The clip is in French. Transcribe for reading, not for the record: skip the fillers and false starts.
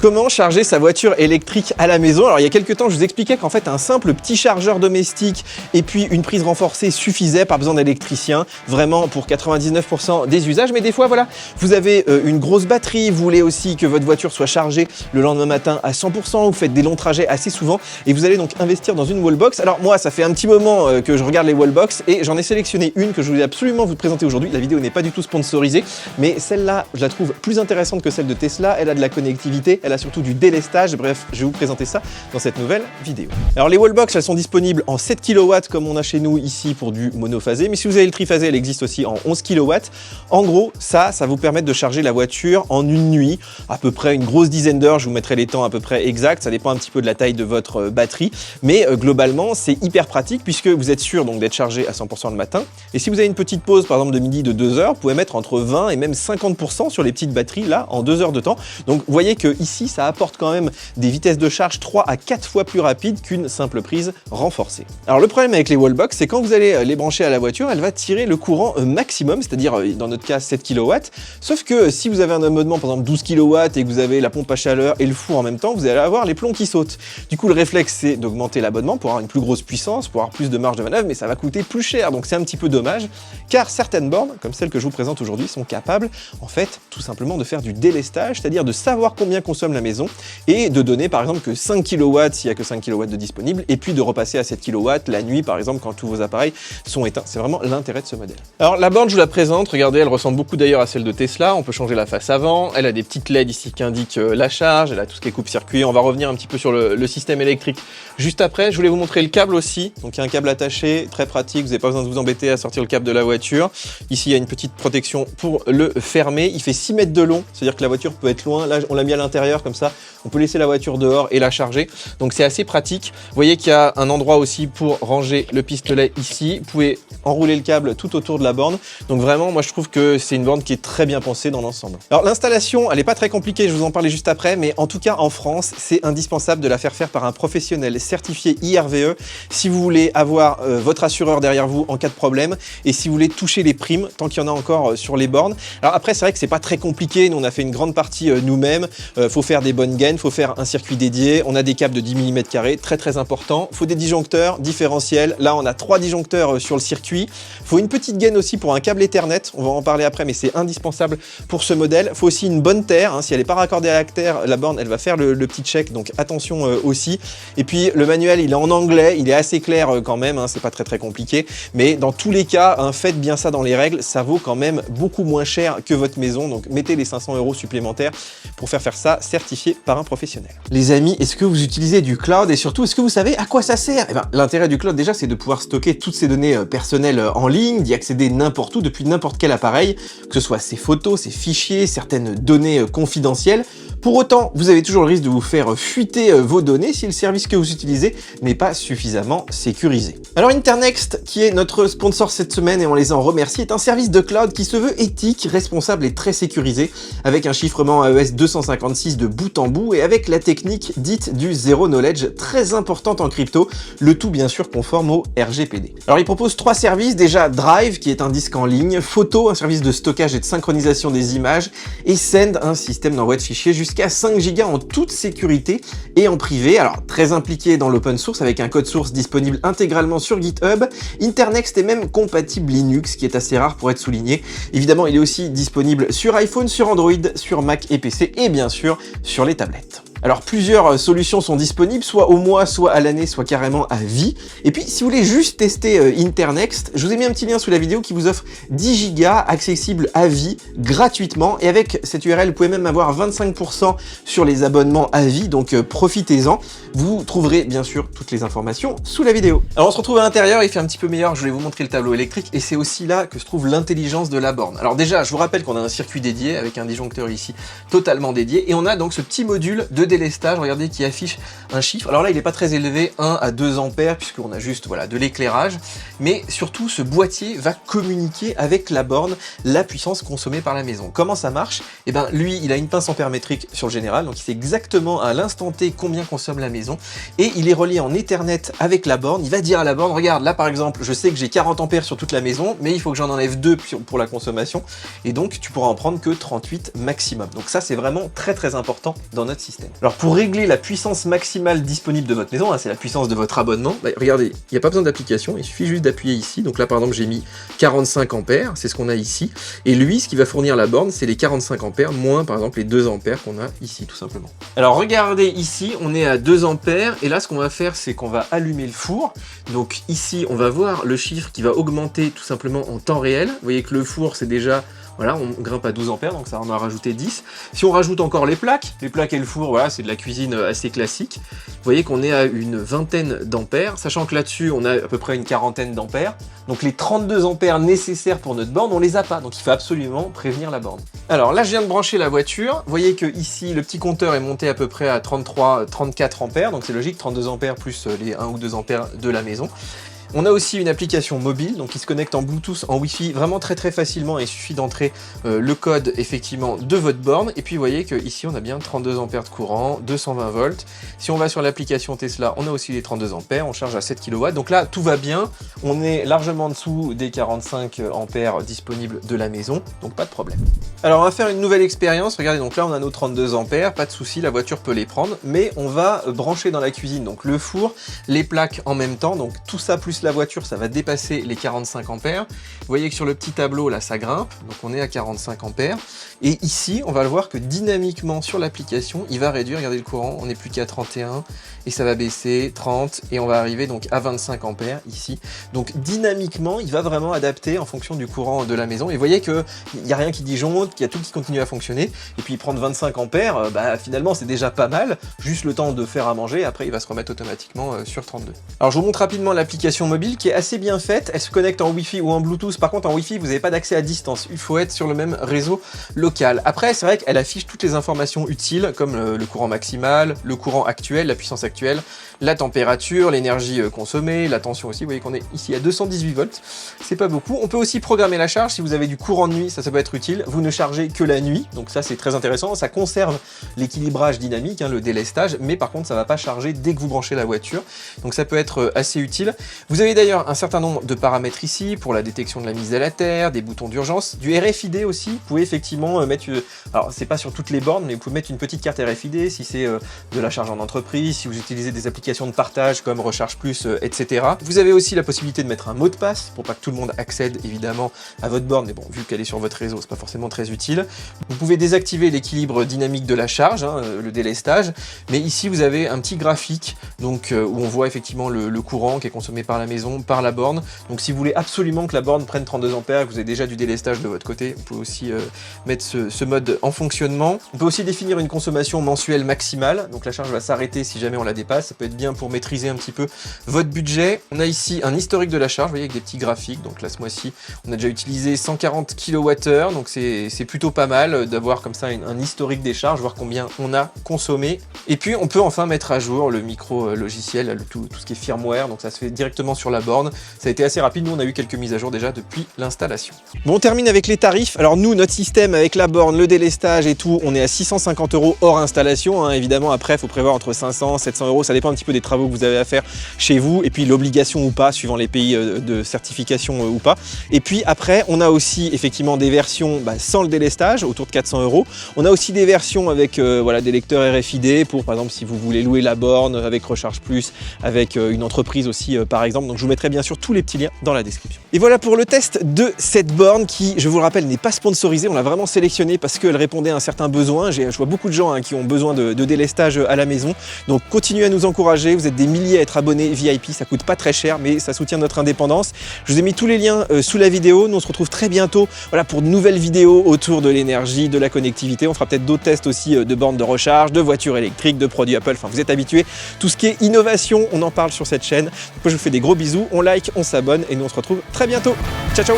Comment charger sa voiture électrique à la maison? Alors il y a quelques temps, je vous expliquais qu'en fait un simple petit chargeur domestique et puis une prise renforcée suffisait, pas besoin d'électricien, vraiment pour 99% des usages. Mais des fois, voilà, vous avez une grosse batterie, vous voulez aussi que votre voiture soit chargée le lendemain matin à 100%, vous faites des longs trajets assez souvent et vous allez donc investir dans une wallbox. Alors moi, ça fait un petit moment que je regarde les wallbox et j'en ai sélectionné une que je voulais absolument vous présenter aujourd'hui. La vidéo n'est pas du tout sponsorisée, mais celle-là, je la trouve plus intéressante que celle de Tesla. Elle a de la connectivité, elle a surtout du délestage. Bref, je vais vous présenter ça dans cette nouvelle vidéo. Alors les wallbox, elles sont disponibles en 7 kW comme on a chez nous ici pour du monophasé, mais si vous avez le triphasé, elle existe aussi en 11 kW. En gros, ça vous permet de charger la voiture en une nuit, à peu près une grosse dizaine d'heures. Je vous mettrai les temps à peu près exacts, ça dépend un petit peu de la taille de votre batterie, mais globalement, c'est hyper pratique puisque vous êtes sûr donc d'être chargé à 100% le matin. Et si vous avez une petite pause, par exemple de midi de 2 heures, vous pouvez mettre entre 20 et même 50% sur les petites batteries là en 2 heures de temps. Donc vous voyez que ici, ça apporte quand même des vitesses de charge 3 à 4 fois plus rapides qu'une simple prise renforcée. Alors le problème avec les wallbox, c'est quand vous allez les brancher à la voiture, elle va tirer le courant maximum, c'est-à-dire dans notre cas 7 kW. Sauf que si vous avez un abonnement par exemple 12 kW et que vous avez la pompe à chaleur et le four en même temps, vous allez avoir les plombs qui sautent. Du coup, le réflexe, c'est d'augmenter l'abonnement pour avoir une plus grosse puissance, pour avoir plus de marge de manœuvre, mais ça va coûter plus cher. Donc c'est un petit peu dommage, car certaines bornes, comme celle que je vous présente aujourd'hui, sont capables, en fait, tout simplement de faire du délestage, c'est-à-dire de savoir combien consomme la maison et de donner par exemple que 5 kW s'il n'y a que 5 kW de disponible, et puis de repasser à 7 kW la nuit, par exemple, quand tous vos appareils sont éteints. C'est vraiment l'intérêt de ce modèle. Alors la borne, je vous la présente, regardez, elle ressemble beaucoup d'ailleurs à celle de Tesla. On peut changer la face avant, elle a des petites LED ici qui indiquent la charge, elle a tout ce qui est coupe-circuit. On va revenir un petit peu sur le système électrique juste après. Je voulais vous montrer le câble aussi. Donc il y a un câble attaché, très pratique, vous n'avez pas besoin de vous embêter à sortir le câble de la voiture. Ici, il y a une petite protection pour le fermer. Il fait 6 mètres de long, c'est-à-dire que la voiture peut être loin. Là, on l'a mis à l'intérieur comme ça. On peut laisser la voiture dehors et la charger. Donc c'est assez pratique. Vous voyez qu'il y a un endroit aussi pour ranger le pistolet ici. Vous pouvez enrouler le câble tout autour de la borne. Donc vraiment, moi je trouve que c'est une borne qui est très bien pensée dans l'ensemble. Alors l'installation, elle n'est pas très compliquée, je vous en parlais juste après, mais en tout cas en France, c'est indispensable de la faire faire par un professionnel certifié IRVE si vous voulez avoir votre assureur derrière vous en cas de problème et si vous voulez toucher les primes tant qu'il y en a encore sur les bornes. Alors après, c'est vrai que c'est pas très compliqué. Nous, on a fait une grande partie nous-mêmes. Faut faire des bonnes gaines, faut faire un circuit dédié. On a des câbles de 10 mm², très important. Faut des disjoncteurs différentiels. Là, on a 3 disjoncteurs sur le circuit. Faut une petite gaine aussi pour un câble Ethernet. On va en parler après, mais c'est indispensable pour ce modèle. Faut aussi une bonne terre. Hein. Si elle n'est pas raccordée à la terre, la borne, elle va faire le petit check. Donc attention aussi. Et puis le manuel, il est en anglais. Il est assez clair quand même. Hein. C'est pas très compliqué. Mais dans tous les cas, hein, faites bien ça dans les règles. Ça vaut quand même beaucoup moins cher que votre maison. Donc mettez les 500 € supplémentaires pour faire ça certifié par un professionnel. Les amis, est-ce que vous utilisez du cloud et surtout, est-ce que vous savez à quoi ça sert? Eh ben, l'intérêt du cloud déjà, c'est de pouvoir stocker toutes ces données personnelles en ligne, d'y accéder n'importe où, depuis n'importe quel appareil, que ce soit ses photos, ses fichiers, certaines données confidentielles. Pour autant, vous avez toujours le risque de vous faire fuiter vos données si le service que vous utilisez n'est pas suffisamment sécurisé. Alors Internext, qui est notre sponsor cette semaine et on les en remercie, est un service de cloud qui se veut éthique, responsable et très sécurisé, avec un chiffrement AES 256 de bout en bout et avec la technique dite du Zero Knowledge, très importante en crypto, le tout bien sûr conforme au RGPD. Alors il propose 3 services, déjà Drive, qui est un disque en ligne, Photo, un service de stockage et de synchronisation des images, et Send, un système d'envoi de fichiers jusqu'à 5 Go en toute sécurité et en privé. Alors très impliqué dans l'open source avec un code source disponible intégralement sur GitHub. Internext est même compatible Linux, ce qui est assez rare pour être souligné. Évidemment, il est aussi disponible sur iPhone, sur Android, sur Mac et PC et bien sûr sur les tablettes. Alors plusieurs solutions sont disponibles, soit au mois, soit à l'année, soit carrément à vie. Et puis si vous voulez juste tester Internext, je vous ai mis un petit lien sous la vidéo qui vous offre 10 Go accessibles à vie gratuitement. Et avec cette URL, vous pouvez même avoir 25% sur les abonnements à vie, donc profitez-en. Vous trouverez bien sûr toutes les informations sous la vidéo. Alors on se retrouve à l'intérieur, il fait un petit peu meilleur, je voulais vous montrer le tableau électrique et c'est aussi là que se trouve l'intelligence de la borne. Alors déjà, je vous rappelle qu'on a un circuit dédié avec un disjoncteur ici totalement dédié et on a donc ce petit module de délestage, regardez, qui affiche un chiffre. Alors là, il n'est pas très élevé, 1 à 2 ampères, puisqu'on a juste voilà, de l'éclairage, mais surtout, ce boîtier va communiquer avec la borne la puissance consommée par la maison. Comment ça marche? Eh bien, lui, il a une pince ampère-métrique sur le général, donc il sait exactement à l'instant T combien consomme la maison, et il est relié en Ethernet avec la borne. Il va dire à la borne, regarde, là par exemple, je sais que j'ai 40 ampères sur toute la maison, mais il faut que j'en enlève 2 pour la consommation, et donc tu pourras en prendre que 38 maximum. Donc ça, c'est vraiment très important dans notre système. Alors pour régler la puissance maximale disponible de votre maison, hein, c'est la puissance de votre abonnement, bah, regardez, il n'y a pas besoin d'application, il suffit juste d'appuyer ici. Donc là par exemple j'ai mis 45 ampères, c'est ce qu'on a ici. Et lui, ce qui va fournir la borne, c'est les 45 ampères moins par exemple les 2 ampères qu'on a ici tout simplement. Alors regardez ici, on est à 2 ampères et là ce qu'on va faire c'est qu'on va allumer le four. Donc ici on va voir le chiffre qui va augmenter tout simplement en temps réel. Vous voyez que le four c'est déjà... Voilà, on grimpe à 12 ampères, donc ça on a rajouté 10. Si on rajoute encore les plaques et le four, voilà, c'est de la cuisine assez classique. Vous voyez qu'on est à une vingtaine d'ampères, sachant que là-dessus, on a à peu près une quarantaine d'ampères. Donc les 32 ampères nécessaires pour notre borne, on les a pas, donc il faut absolument prévenir la borne. Alors là, je viens de brancher la voiture. Vous voyez que ici, le petit compteur est monté à peu près à 33-34 ampères, donc c'est logique, 32 ampères plus les 1 ou 2 ampères de la maison. On a aussi une application mobile, donc qui se connecte en Bluetooth, en Wi-Fi, vraiment très facilement, et il suffit d'entrer le code effectivement de votre borne, et puis vous voyez qu'ici on a bien 32 ampères de courant, 220 volts. Si on va sur l'application Tesla, on a aussi les 32 ampères, on charge à 7 kW, donc là tout va bien, on est largement en dessous des 45 ampères disponibles de la maison, donc pas de problème. Alors on va faire une nouvelle expérience, regardez, donc là on a nos 32 ampères, pas de souci, la voiture peut les prendre, mais on va brancher dans la cuisine, donc le four, les plaques en même temps, donc tout ça plus la voiture, ça va dépasser les 45 ampères. Vous voyez que sur le petit tableau, là, ça grimpe, donc on est à 45 ampères. Et ici, on va le voir que dynamiquement sur l'application, il va réduire, regardez le courant, on n'est plus qu'à 31, et ça va baisser, 30, et on va arriver donc à 25 ampères ici. Donc dynamiquement, il va vraiment adapter en fonction du courant de la maison. Et vous voyez qu'il n'y a rien qui disjoncte, qu'il y a tout qui continue à fonctionner. Et puis prendre 25 ampères, bah, finalement, c'est déjà pas mal, juste le temps de faire à manger, après il va se remettre automatiquement sur 32. Alors je vous montre rapidement l'application mobile qui est assez bien faite, elle se connecte en Wi-Fi ou en Bluetooth, par contre en Wi-Fi vous n'avez pas d'accès à distance, il faut être sur le même réseau local. Après c'est vrai qu'elle affiche toutes les informations utiles comme le courant maximal, le courant actuel, la puissance actuelle, la température, l'énergie consommée, la tension aussi, vous voyez qu'on est ici à 218 volts, c'est pas beaucoup. On peut aussi programmer la charge, si vous avez du courant de nuit, ça peut être utile, vous ne chargez que la nuit, donc ça c'est très intéressant, ça conserve l'équilibrage dynamique, hein, le délestage, mais par contre ça va pas charger dès que vous branchez la voiture, donc ça peut être assez utile. Vous avez d'ailleurs un certain nombre de paramètres ici pour la détection de la mise à la terre, des boutons d'urgence, du RFID aussi. Vous pouvez effectivement mettre, alors c'est pas sur toutes les bornes, mais vous pouvez mettre une petite carte RFID si c'est de la charge en entreprise, si vous utilisez des applications de partage comme Recharge Plus, etc. Vous avez aussi la possibilité de mettre un mot de passe pour pas que tout le monde accède évidemment à votre borne, mais bon, vu qu'elle est sur votre réseau, c'est pas forcément très utile. Vous pouvez désactiver l'équilibre dynamique de la charge, hein, le délestage, mais ici vous avez un petit graphique donc où on voit effectivement le courant qui est consommé par la maison, par la borne. Donc si vous voulez absolument que la borne prenne 32 ampères, que vous avez déjà du délestage de votre côté, vous pouvez aussi mettre ce mode en fonctionnement. On peut aussi définir une consommation mensuelle maximale, donc la charge va s'arrêter si jamais on la dépasse, ça peut être bien pour maîtriser un petit peu votre budget. On a ici un historique de la charge, vous voyez, avec des petits graphiques, donc là ce mois-ci on a déjà utilisé 140 kWh, donc c'est plutôt pas mal d'avoir comme ça un historique des charges, voir combien on a consommé. Et puis on peut enfin mettre à jour le micro logiciel, tout ce qui est firmware, donc ça se fait directement sur la borne. Ça a été assez rapide, nous on a eu quelques mises à jour déjà depuis l'installation. Bon, on termine avec les tarifs. Alors nous, notre système avec la borne, le délestage et tout, on est à 650 € hors installation, hein. Évidemment après il faut prévoir entre 500 et 700 €, ça dépend un petit peu des travaux que vous avez à faire chez vous, et puis l'obligation ou pas, suivant les pays de certification ou pas. Et puis après, on a aussi effectivement des versions sans le délestage, autour de 400 €. On a aussi des versions avec voilà, des lecteurs RFID, pour par exemple si vous voulez louer la borne avec Recharge Plus, avec une entreprise aussi par exemple. Donc je vous mettrai bien sûr tous les petits liens dans la description. Et voilà pour le test de cette borne qui, je vous le rappelle, n'est pas sponsorisée. On l'a vraiment sélectionnée parce qu'elle répondait à un certain besoin. Je vois beaucoup de gens qui ont besoin de délestage à la maison. Donc continuez à nous encourager. Vous êtes des milliers à être abonnés VIP. Ça coûte pas très cher, mais ça soutient notre indépendance. Je vous ai mis tous les liens sous la vidéo. Nous on se retrouve très bientôt, voilà, pour de nouvelles vidéos autour de l'énergie, de la connectivité. On fera peut-être d'autres tests aussi de bornes de recharge, de voitures électriques, de produits Apple. Enfin, vous êtes habitués. Tout ce qui est innovation, on en parle sur cette chaîne. Donc moi je vous fais des gros bisous. On like, on s'abonne et nous on se retrouve très bientôt. Ciao ciao.